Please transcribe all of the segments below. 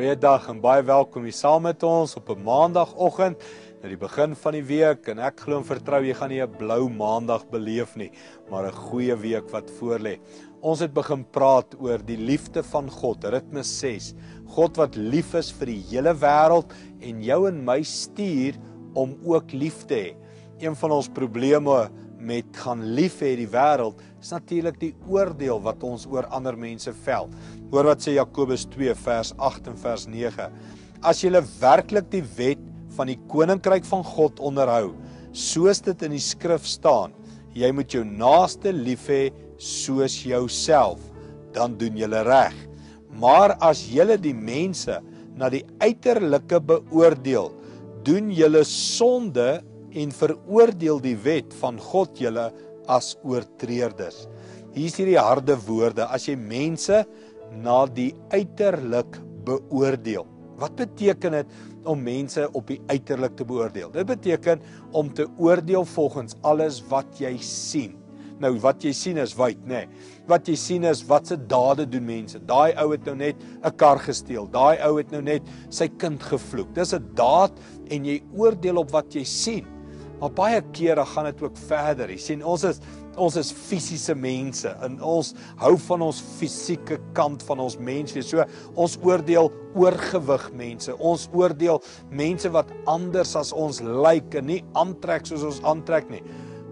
Goeiedag en baie welkom hier saam met ons op 'n maandagoggend, na die begin van die week, en ek glo en vertrou jy gaan nie 'n blou maandag beleef nie, maar 'n goeie week wat voorlê. Ons het begin praat oor die liefde van God, Ritme 6. God wat lief is vir die hele wêreld en jou en my stuur om ook lief te hê. Een van ons probleme met gaan lief hê die wêreld is natuurlik die oordeel wat ons oor ander mense vel. Hoor wat sê Jakobus 2 vers 8 en vers 9. As julle werklik die wet van die koninkryk van God onderhou, soos dit in die skrif staan, jy moet jou naaste lief hê soos jouself, dan doen julle reg. Maar as julle die mense na die uiterlike beoordeel, doen julle sonde en veroordeel die wet van God julle as oortreders. Hier is hierdie harde woorde, as jy mense na die uiterlik beoordeel. Wat beteken dit om mense op die uiterlik te beoordeel? Dit beteken om te oordeel volgens alles wat jy sien. Nou, wat jy sien is wyd, nê? Wat jy sien is wat se dade doen mense. Daai ou het nou net 'n kar gesteel. Daai ou het nou net sy kind gevloek. Dis 'n daad en jy oordeel op wat jy sien. Maar baie kere gaan dit ook verder. Jy sien, ons is fisiese mense en ons hou van ons fisieke kant van ons menswees. So ons oordeel oorgewig mense. Ons oordeel mense wat anders as ons lyk en nie aantrek soos ons aantrek nie.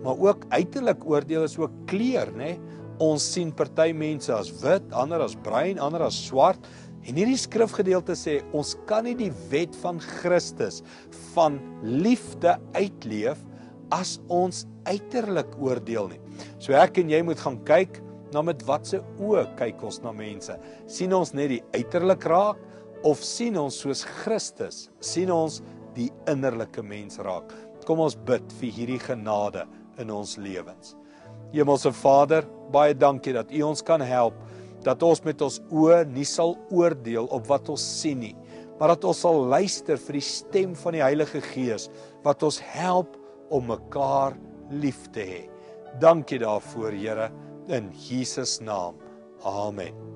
Maar ook uiterlik oordeel is ook kleur, nê? Ons sien party mense as wit, ander as bruin, ander as swart. En hierdie skrifgedeelte sê, ons kan nie die wet van Christus van liefde uitleef as ons uiterlik oordeel nie. So ek en jy moet gaan kyk na met watse oë kyk ons na mense. Sien ons net die uiterlik raak of sien ons soos Christus? Sien ons die innerlike mens raak? Kom ons bid vir hierdie genade in ons lewens. Hemelse Vader, baie dankie dat U ons kan help, dat ons met ons oë nie sal oordeel op wat ons sien nie, maar dat ons sal luister vir die stem van die Heilige Gees, wat ons help om mekaar lief te hê. Dankie daarvoor, Here, in Jesus naam. Amen.